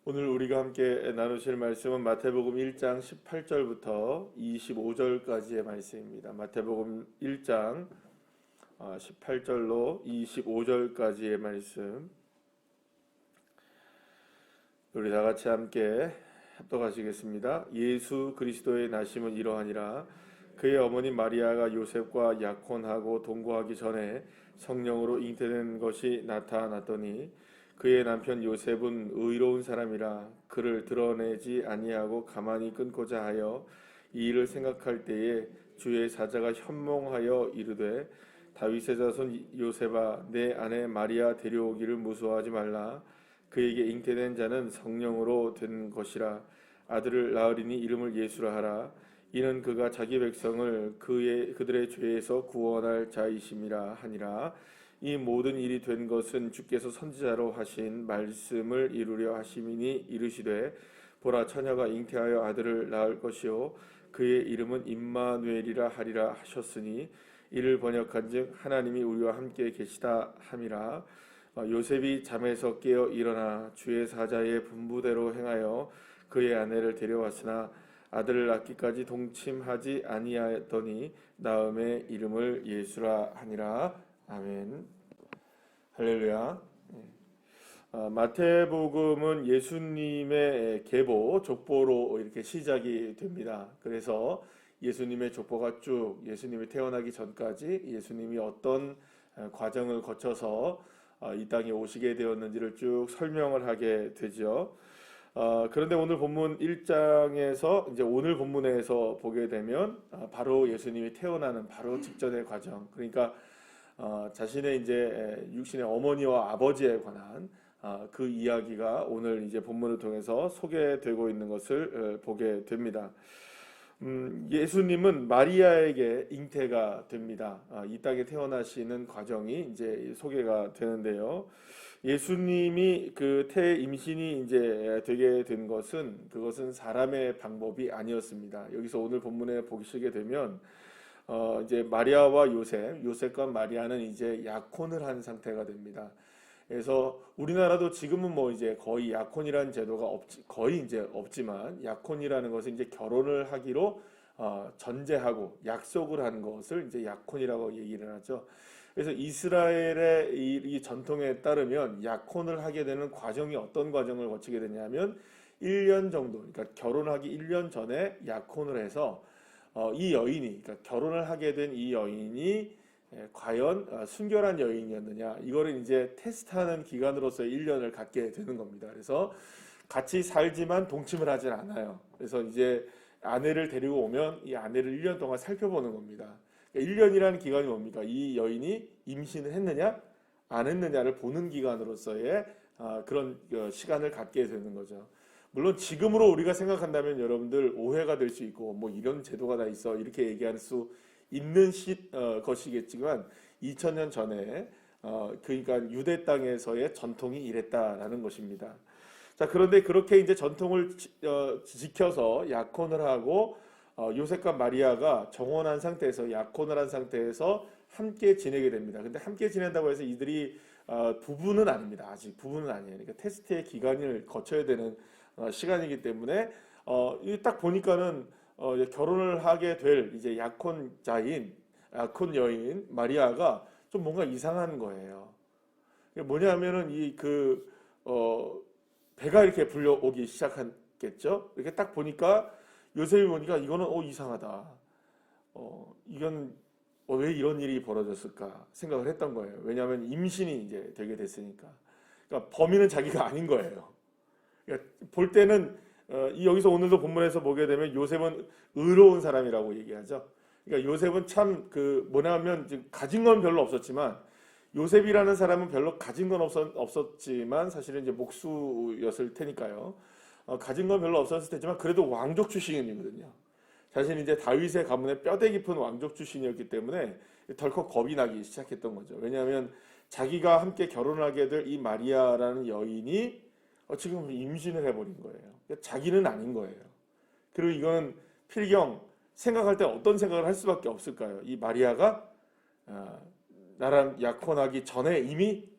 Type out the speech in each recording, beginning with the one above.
오늘 우리가 함께 나누실 말씀은 마태복음 1장 18절부터 25절까지의 말씀입니다. 마태복음 1장 18절로 25절까지의 말씀. 우리 다 같이 함께 합독하시겠습니다. 예수 그리스도의 나심은 이러하니라. 그의 어머니 마리아가 요셉과 약혼하고 동거하기 전에 성령으로 잉태된 것이 나타났더니 그의 남편 요셉은 의로운 사람이라 그를 드러내지 아니하고 가만히 끊고자 하여 이 일을 생각할 때에 주의 사자가 현몽하여 이르되 다윗의 자손 요셉아 내 아내 마리아 데려오기를 무서워하지 말라. 그에게 잉태된 자는 성령으로 된 것이라. 아들을 낳으리니 이름을 예수라 하라. 이는 그가 자기 백성을 그들의 죄에서 구원할 자이심이라 하니라. 이 모든 일이 된 것은 주께서 선지자로 하신 말씀을 이루려 하심이니 이르시되 보라 처녀가 잉태하여 아들을 낳을 것이요 그의 이름은 임마누엘이라 하리라 하셨으니 이를 번역한즉 하나님이 우리와 함께 계시다 함이라. 요셉이 잠에서 깨어 일어나 주의 사자의 분부대로 행하여 그의 아내를 데려왔으나 아들을 낳기까지 동침하지 아니하였더니 나음의 이름을 예수라 하니라. 아멘. 할렐루야. 마태복음은 예수님의 계보, 족보로 이렇게 시작이 됩니다. 그래서 예수님의 족보가 쭉 예수님이 태어나기 전까지 예수님이 어떤 과정을 거쳐서 이 땅에 오시게 되었는지를 쭉 설명을 하게 되죠. 그런데 오늘 본문 1장에서 이제 오늘 본문에서 보게 되면 바로 예수님이 태어나는 바로 직전의 과정, 그러니까 자신의 이제 육신의 어머니와 아버지에 관한 그 이야기가 오늘 이제 본문을 통해서 소개되고 있는 것을 보게 됩니다. 예수님은 마리아에게 잉태가 됩니다. 이 땅에 태어나시는 과정이 이제 소개가 되는데요. 예수님이 그 임신이 이제 되게 된 것은 그것은 사람의 방법이 아니었습니다. 여기서 오늘 본문에 보시게 되면 이제 마리아와 요셉과 마리아는 이제 약혼을 한 상태가 됩니다. 그래서 우리나라도 지금은 뭐 이제 거의 약혼이라는 제도가 거의 이제 없지만 약혼이라는 것은 이제 결혼을 하기로 전제하고 약속을 한 것을 이제 약혼이라고 얘기를 하죠. 그래서 이스라엘의 이 전통에 따르면 약혼을 하게 되는 과정이 어떤 과정을 거치게 되냐면 1년 정도, 그러니까 결혼하기 1년 전에 약혼을 해서 이 여인이, 그러니까 결혼을 하게 된 이 여인이 과연 순결한 여인이었느냐, 이거를 이제 테스트하는 기간으로서 1년을 갖게 되는 겁니다. 그래서 같이 살지만 동침을 하진 않아요. 그래서 이제 아내를 데리고 오면 이 아내를 1년 동안 살펴보는 겁니다. 그러니까 1년이라는 기간이 뭡니까? 이 여인이 임신을 했느냐 안 했느냐를 보는 기간으로서의 그런 시간을 갖게 되는 거죠. 물론 지금으로 우리가 생각한다면 여러분들 오해가 될 수 있고 뭐 이런 제도가 다 있어 이렇게 얘기할 수 있는 것이겠지만 2000년 전에 그러니까 유대 땅에서의 전통이 이랬다라는 것입니다. 자, 그런데 그렇게 이제 전통을 지켜서 약혼을 하고 요셉과 마리아가 정혼한 상태에서 약혼을 한 상태에서 함께 지내게 됩니다. 근데 함께 지낸다고 해서 이들이 부부는 아닙니다. 아직 부부는 아니에요. 그러니까 테스트의 기간을 거쳐야 되는 시간이기 때문에 딱 보니까는 결혼을 하게 될 이제 약혼자인 약혼 여인 마리아가 좀 뭔가 이상한 거예요. 뭐냐면은 배가 이렇게 불려오기 시작했겠죠. 이렇게 딱 보니까 요셉이 보니까 이거는 이상하다. 이건 왜 이런 일이 벌어졌을까 생각을 했던 거예요. 왜냐하면 임신이 이제 되게 됐으니까. 그러니까 범인은 자기가 아닌 거예요. 그러니까 볼 때는 여기서 오늘도 본문에서 보게 되면 요셉은 의로운 사람이라고 얘기하죠. 그러니까 요셉은 참 뭐냐면 가진 건 별로 없었지만 요셉이라는 사람은 별로 가진 건 없었지만 사실은 이제 목수였을 테니까요. 가진 건 별로 없었을 테지만 그래도 왕족 출신이거든요. 자신이 이제 다윗의 가문의 뼈대 깊은 왕족 출신이었기 때문에 덜컥 겁이 나기 시작했던 거죠. 왜냐하면 자기가 함께 결혼하게 될 이 마리아라는 여인이 지금 임신을 해버린 거예요. 그러니까 자기는 아닌 거예요. 그리고 이거는 필경 생각할 때 어떤 생각을 할 수밖에 없을까요? 이 마리아가 나랑 약혼하기 전에 이미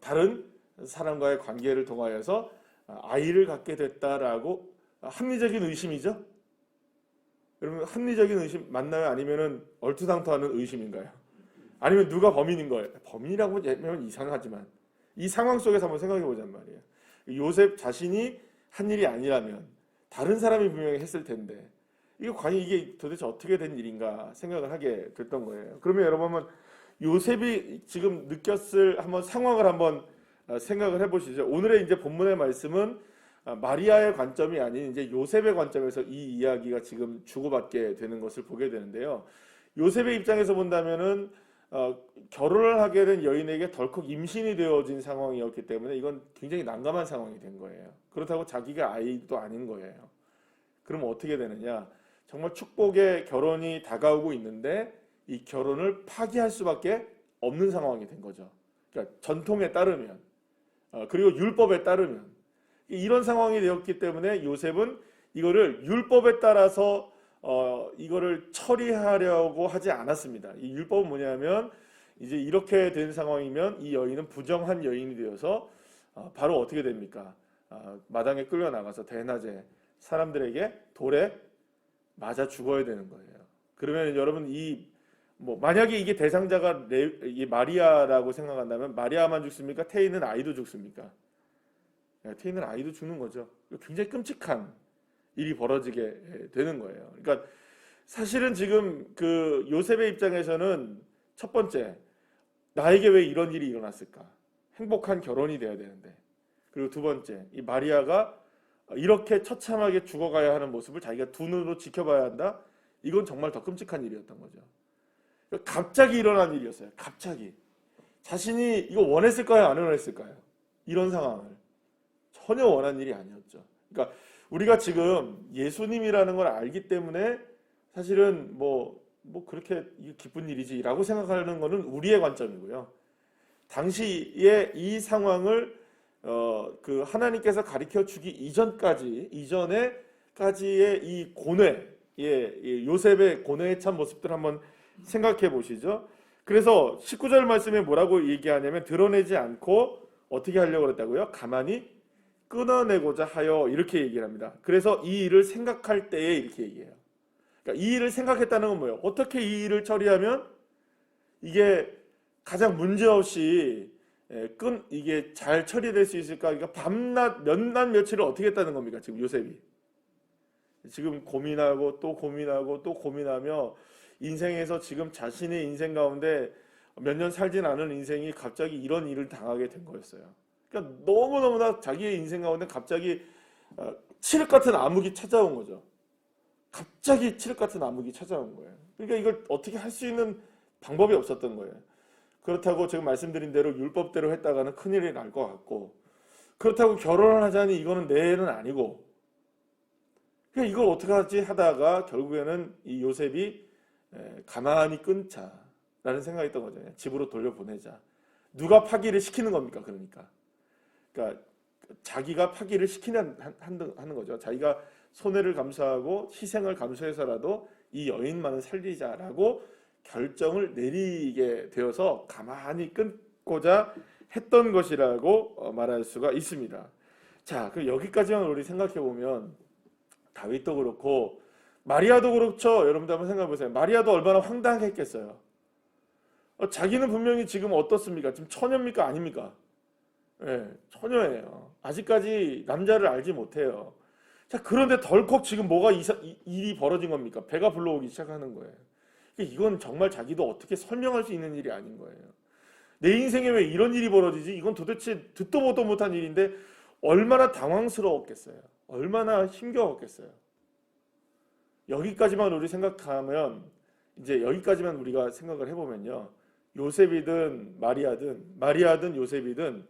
다른 사람과의 관계를 통하여서 아이를 갖게 됐다라고 합리적인 의심이죠? 여러분 합리적인 의심 맞나요? 아니면은 얼토당토하는 의심인가요? 아니면 누가 범인인 거예요? 범인이라고 하면 이상하지만 이 상황 속에서 한번 생각해 보자는 말이에요. 요셉 자신이 한 일이 아니라면 다른 사람이 분명히 했을 텐데 이거 과연 이게 도대체 어떻게 된 일인가 생각을 하게 됐던 거예요. 그러면 여러분 한번 요셉이 지금 느꼈을 한번 상황을 한번 생각을 해보시죠. 오늘의 이제 본문의 말씀은 마리아의 관점이 아닌 이제 요셉의 관점에서 이 이야기가 지금 주고받게 되는 것을 보게 되는데요. 요셉의 입장에서 본다면은 결혼을 하게 된 여인에게 덜컥 임신이 되어진 상황이었기 때문에 이건 굉장히 난감한 상황이 된 거예요. 그렇다고 자기가 아이도 아닌 거예요. 그럼 어떻게 되느냐? 정말 축복의 결혼이 다가오고 있는데 이 결혼을 파기할 수밖에 없는 상황이 된 거죠. 그러니까 전통에 따르면 그리고 율법에 따르면 이런 상황이 되었기 때문에 요셉은 이거를 율법에 따라서 이거를 처리하려고 하지 않았습니다. 이 율법은 뭐냐면 이제 이렇게 된 상황이면 이 여인은 부정한 여인이 되어서 바로 어떻게 됩니까? 마당에 끌려 나가서 대낮에 사람들에게 돌에 맞아 죽어야 되는 거예요. 그러면 여러분 만약에 이게 대상자가 이 마리아라고 생각한다면 마리아만 죽습니까? 태인은 아이도 죽습니까? 태인은 아이도 죽는 거죠. 굉장히 끔찍한 일이 벌어지게 되는 거예요. 그러니까 사실은 지금 그 요셉의 입장에서는 첫 번째, 나에게 왜 이런 일이 일어났을까? 행복한 결혼이 돼야 되는데. 그리고 두 번째, 이 마리아가 이렇게 처참하게 죽어가야 하는 모습을 자기가 두 눈으로 지켜봐야 한다? 이건 정말 더 끔찍한 일이었던 거죠. 갑자기 일어난 일이었어요. 갑자기. 자신이 이거 원했을까요? 안 원했을까요? 이런 상황을. 전혀 원한 일이 아니었죠. 그러니까 우리가 지금 예수님이라는 걸 알기 때문에 사실은 뭐 그렇게 기쁜 일이지라고 생각하는 것은 우리의 관점이고요. 당시에 이 상황을 그 하나님께서 가르쳐 주기 이전에까지의 이 고뇌, 요셉의 고뇌에 찬 모습들 한번 생각해 보시죠. 그래서 19절 말씀에 뭐라고 얘기하냐면 드러내지 않고 어떻게 하려고 그랬다고요? 가만히 끊어내고자 하여 이렇게 얘기를 합니다. 그래서 이 일을 생각할 때에 이렇게 얘기해요. 그러니까 이 일을 생각했다는 건 뭐예요? 어떻게 이 일을 처리하면 이게 가장 문제없이 이게 잘 처리될 수 있을까? 그러니까 밤낮 며칠을 어떻게 했다는 겁니까? 지금 요셉이 지금 고민하고 또 고민하고 또 고민하며 인생에서 지금 자신의 인생 가운데 몇 년 살진 않은 인생이 갑자기 이런 일을 당하게 된 거였어요. 그러니까 너무너무나 자기의 인생 가운데 갑자기 칠흑 같은 암흑이 찾아온 거죠. 갑자기 칠흑 같은 암흑이 찾아온 거예요. 그러니까 이걸 어떻게 할 수 있는 방법이 없었던 거예요. 그렇다고 지금 말씀드린 대로 율법대로 했다가는 큰일이 날 것 같고, 그렇다고 결혼을 하자니 이거는 내 일은 아니고, 그러니까 이걸 어떻게 하지 하다가 결국에는 이 요셉이 가만히 끊자라는 생각이 있던 거죠. 집으로 돌려보내자. 누가 파기를 시키는 겁니까? 그러니까 자기가 파기를 하는 거죠. 자기가 손해를 감수하고 희생을 감수해서라도 이 여인만은 살리자라고 결정을 내리게 되어서 가만히 끊고자 했던 것이라고 말할 수가 있습니다. 자, 그럼 여기까지만 우리 생각해 보면 다윗도 그렇고 마리아도 그렇죠. 여러분들 한번 생각해 보세요. 마리아도 얼마나 황당했겠어요. 자기는 분명히 지금 어떻습니까? 지금 처녀입니까? 아닙니까? 네, 처녀예요. 아직까지 남자를 알지 못해요. 자, 그런데 덜컥 지금 뭐가 일이 벌어진 겁니까? 배가 불러오기 시작하는 거예요. 이건 정말 자기도 어떻게 설명할 수 있는 일이 아닌 거예요. 내 인생에 왜 이런 일이 벌어지지? 이건 도대체 듣도 보도 못한 일인데 얼마나 당황스러웠겠어요. 얼마나 힘겨웠겠어요. 여기까지만 우리 생각하면, 이제 여기까지만 우리가 생각을 해보면요. 요셉이든 마리아든 요셉이든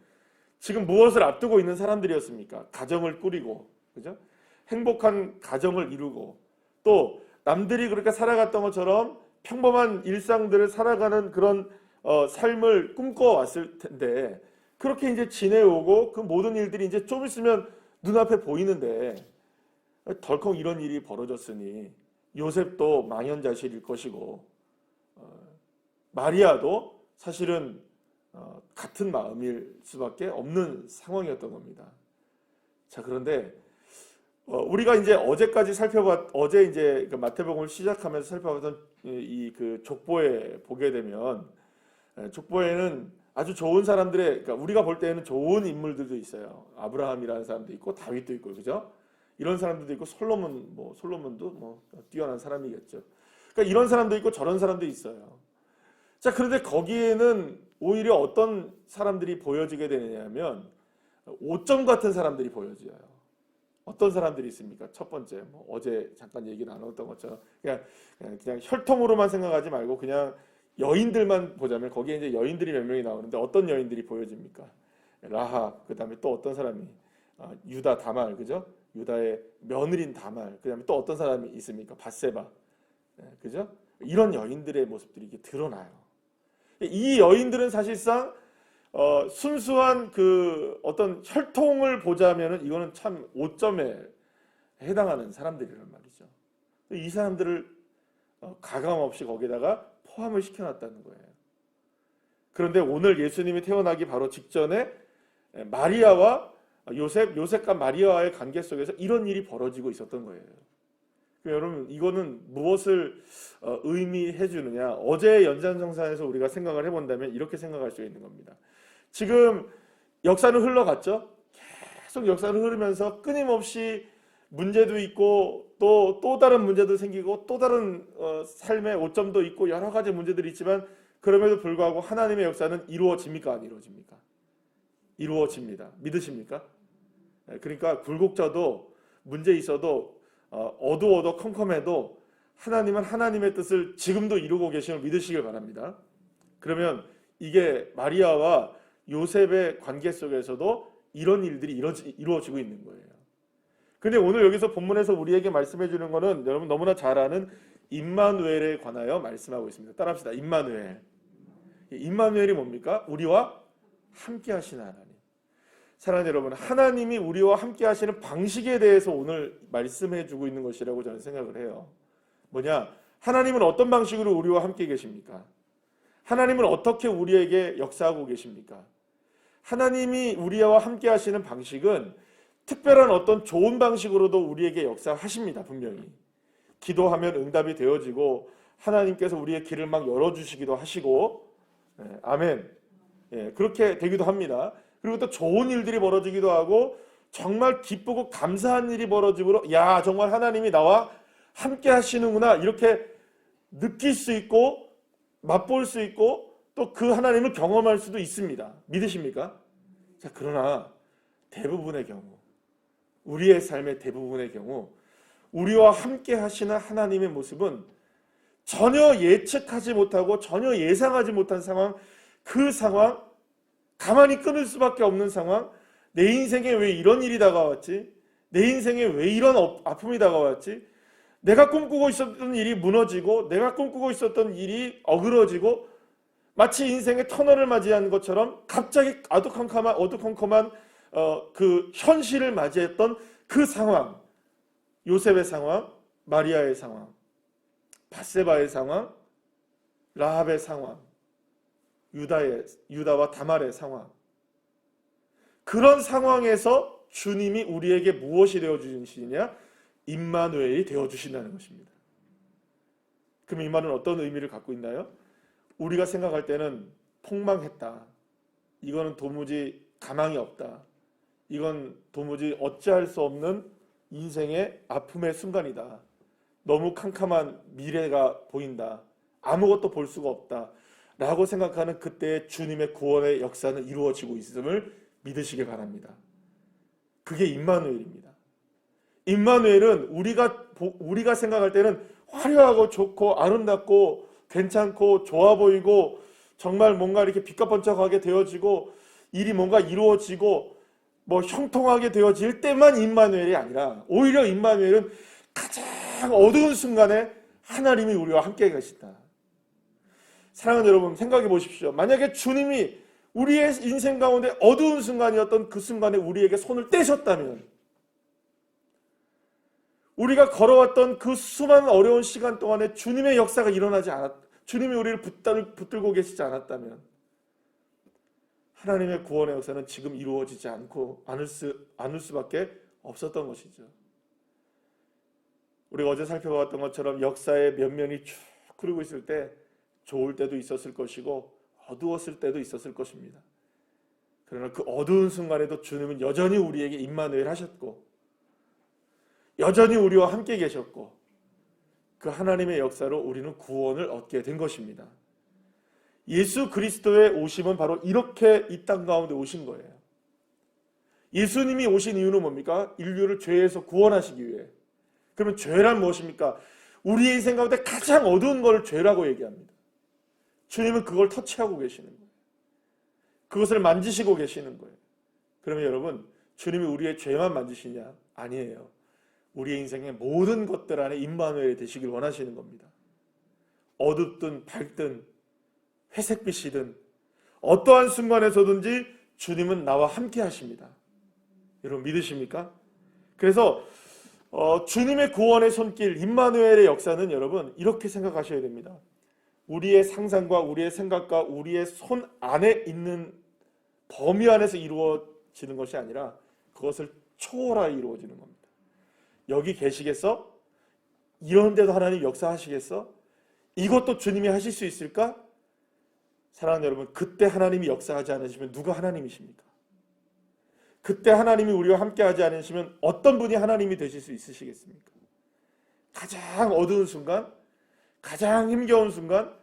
지금 무엇을 앞두고 있는 사람들이었습니까? 가정을 꾸리고, 그죠? 행복한 가정을 이루고, 또 남들이 그렇게 살아갔던 것처럼 평범한 일상들을 살아가는 그런 삶을 꿈꿔왔을 텐데, 그렇게 이제 지내오고 그 모든 일들이 이제 좀 있으면 눈앞에 보이는데 덜컥 이런 일이 벌어졌으니 요셉도 망연자실일 것이고 마리아도 사실은 같은 마음일 수밖에 없는 상황이었던 겁니다. 자, 그런데 우리가 이제 어제 이제 그 마태복음을 시작하면서 살펴봤던 이 그 족보에 보게 되면 족보에는 아주 좋은 사람들의, 그러니까 우리가 볼 때는 좋은 인물들도 있어요. 아브라함이라는 사람도 있고 다윗도 있고, 그죠? 이런 사람들도 있고 솔로몬도 뭐 뛰어난 사람이겠죠. 그러니까 이런 사람도 있고 저런 사람도 있어요. 자, 그런데 거기에는 오히려 어떤 사람들이 보여지게 되느냐면 오점 같은 사람들이 보여져요. 어떤 사람들이 있습니까? 첫 번째, 어제 잠깐 얘기 나눴던 것처럼 그냥 혈통으로만 생각하지 말고 그냥 여인들만 보자면 거기에 이제 여인들이 몇 명이 나오는데 어떤 여인들이 보여집니까? 라합, 그 다음에 또 어떤 사람이 유다 다말, 그죠? 유다의 며느린 다말, 그 다음에 또 어떤 사람이 있습니까? 밧세바, 그죠? 이런 여인들의 모습들이 이게 드러나요. 이 여인들은 사실상 순수한 그 어떤 혈통을 보자면은 이거는 참 오점에 해당하는 사람들이란 말이죠. 이 사람들을 가감 없이 거기다가 포함을 시켜놨다는 거예요. 그런데 오늘 예수님이 태어나기 바로 직전에 마리아와 요셉과 마리아와의 관계 속에서 이런 일이 벌어지고 있었던 거예요. 여러분, 이거는 무엇을 의미해 주느냐? 어제의 연장선상에서 우리가 생각을 해본다면 이렇게 생각할 수 있는 겁니다. 지금 역사는 흘러갔죠. 계속 역사는 흐르면서 끊임없이 문제도 있고 또 다른 문제도 생기고 또 다른 삶의 오점도 있고 여러 가지 문제들이 있지만 그럼에도 불구하고 하나님의 역사는 이루어집니까? 안 이루어집니까? 이루어집니다. 믿으십니까? 그러니까 굴곡져도 문제 있어도 어두워도 컴컴해도 하나님은 하나님의 뜻을 지금도 이루고 계심을 믿으시길 바랍니다. 그러면 이게 마리아와 요셉의 관계 속에서도 이런 일들이 이루어지고 있는 거예요. 근데 오늘 여기서 본문에서 우리에게 말씀해 주는 거는 여러분 너무나 잘 아는 임마누엘에 관하여 말씀하고 있습니다. 따라합시다. 임마누엘. 임마누엘이 뭡니까? 우리와 함께 하시는 하나님. 사랑하는 여러분, 하나님이 우리와 함께 하시는 방식에 대해서 오늘 말씀해 주고 있는 것이라고 저는 생각을 해요. 뭐냐? 하나님은 어떤 방식으로 우리와 함께 계십니까? 하나님은 어떻게 우리에게 역사하고 계십니까? 하나님이 우리와 함께 하시는 방식은 특별한 어떤 좋은 방식으로도 우리에게 역사하십니다. 분명히. 기도하면 응답이 되어지고 하나님께서 우리의 길을 막 열어주시기도 하시고, 아멘. 그렇게 되기도 합니다. 그리고 또 좋은 일들이 벌어지기도 하고 정말 기쁘고 감사한 일이 벌어지므로 야, 정말 하나님이 나와 함께 하시는구나 이렇게 느낄 수 있고 맛볼 수 있고 또 그 하나님을 경험할 수도 있습니다. 믿으십니까? 자, 그러나 대부분의 경우, 우리의 삶의 대부분의 경우 우리와 함께 하시는 하나님의 모습은 전혀 예측하지 못하고 전혀 예상하지 못한 상황, 그 상황, 가만히 끊을 수밖에 없는 상황, 내 인생에 왜 이런 일이 다가왔지? 내 인생에 왜 이런 아픔이 다가왔지? 내가 꿈꾸고 있었던 일이 무너지고 내가 꿈꾸고 있었던 일이 어그러지고 마치 인생의 터널을 맞이한 것처럼 갑자기 어두컴컴한 그 현실을 맞이했던 그 상황, 요셉의 상황, 마리아의 상황, 밧세바의 상황, 라합의 상황, 유다와 다말의 상황, 그런 상황에서 주님이 우리에게 무엇이 되어주시느냐? 임마누엘이 되어주신다는 것입니다. 그럼 이 말은 어떤 의미를 갖고 있나요? 우리가 생각할 때는 폭망했다, 이거는 도무지 가망이 없다, 이건 도무지 어찌할 수 없는 인생의 아픔의 순간이다, 너무 캄캄한 미래가 보인다, 아무것도 볼 수가 없다 라고 생각하는 그때의 주님의 구원의 역사는 이루어지고 있음을 믿으시기 바랍니다. 그게 임마누엘입니다. 임마누엘은 우리가 생각할 때는 화려하고 좋고 아름답고 괜찮고 좋아 보이고 정말 뭔가 이렇게 빛과 번쩍하게 되어지고 일이 뭔가 이루어지고 뭐 형통하게 되어질 때만 임마누엘이 아니라 오히려 임마누엘은 가장 어두운 순간에 하나님이 우리와 함께 계신다. 사랑하는 여러분, 생각해 보십시오. 만약에 주님이 우리의 인생 가운데 어두운 순간이었던 그 순간에 우리에게 손을 떼셨다면, 우리가 걸어왔던 그 수많은 어려운 시간 동안에 주님의 역사가 일어나지 주님이 우리를 붙들고 계시지 않았다면 하나님의 구원의 역사는 지금 이루어지지 않을 수밖에 없었던 것이죠. 우리가 어제 살펴봤던 것처럼 역사의 면면이 쭉 흐르고 있을 때 좋을 때도 있었을 것이고 어두웠을 때도 있었을 것입니다. 그러나 그 어두운 순간에도 주님은 여전히 우리에게 임마누엘 하셨고 여전히 우리와 함께 계셨고 그 하나님의 역사로 우리는 구원을 얻게 된 것입니다. 예수 그리스도의 오심은 바로 이렇게 이 땅 가운데 오신 거예요. 예수님이 오신 이유는 뭡니까? 인류를 죄에서 구원하시기 위해. 그러면 죄란 무엇입니까? 우리의 인생 가운데 가장 어두운 걸 죄라고 얘기합니다. 주님은 그걸 터치하고 계시는 거예요. 그것을 만지시고 계시는 거예요. 그러면 여러분, 주님이 우리의 죄만 만지시냐? 아니에요. 우리의 인생의 모든 것들 안에 임마누엘이 되시길 원하시는 겁니다. 어둡든 밝든 회색빛이든 어떠한 순간에서든지 주님은 나와 함께 하십니다. 여러분 믿으십니까? 그래서 주님의 구원의 손길 임마누엘의 역사는 여러분 이렇게 생각하셔야 됩니다. 우리의 상상과 우리의 생각과 우리의 손 안에 있는 범위 안에서 이루어지는 것이 아니라 그것을 초월하여 이루어지는 겁니다. 여기 계시겠어? 이런 데도 하나님 역사하시겠어? 이것도 주님이 하실 수 있을까? 사랑하는 여러분, 그때 하나님이 역사하지 않으시면 누가 하나님이십니까? 그때 하나님이 우리와 함께 하지 않으시면 어떤 분이 하나님이 되실 수 있으시겠습니까? 가장 어두운 순간, 가장 힘겨운 순간,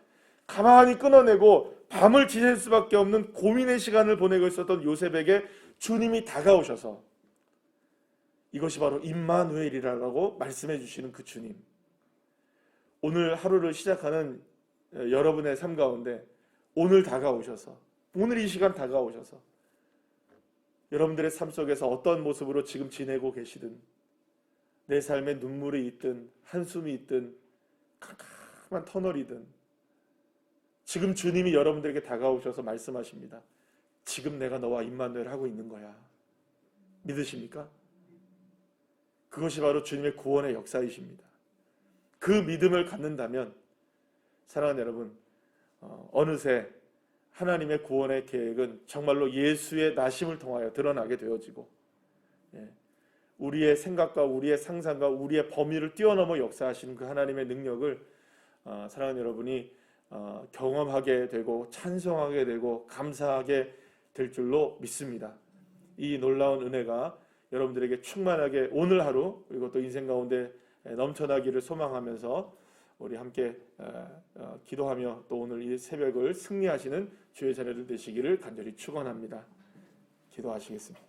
가만히 끊어내고 밤을 지샐 수밖에 없는 고민의 시간을 보내고 있었던 요셉에게 주님이 다가오셔서 이것이 바로 임마누엘이라고 말씀해 주시는 그 주님. 오늘 하루를 시작하는 여러분의 삶 가운데 오늘 다가오셔서, 오늘 이 시간 다가오셔서 여러분들의 삶 속에서 어떤 모습으로 지금 지내고 계시든 내 삶에 눈물이 있든 한숨이 있든 캄캄한 터널이든 지금 주님이 여러분들에게 다가오셔서 말씀하십니다. 지금 내가 너와 임마누엘 하고 있는 거야. 믿으십니까? 그것이 바로 주님의 구원의 역사이십니다. 그 믿음을 갖는다면 사랑하는 여러분, 어느새 하나님의 구원의 계획은 정말로 예수의 나심을 통하여 드러나게 되어지고 우리의 생각과 우리의 상상과 우리의 범위를 뛰어넘어 역사하시는 그 하나님의 능력을 사랑하는 여러분이 경험하게 되고 찬송하게 되고 감사하게 될 줄로 믿습니다. 이 놀라운 은혜가 여러분들에게 충만하게 오늘 하루 그리고 또 인생 가운데 넘쳐나기를 소망하면서 우리 함께 기도하며 또 오늘 이 새벽을 승리하시는 주의 자녀들 되시기를 간절히 축원합니다. 기도하시겠습니다.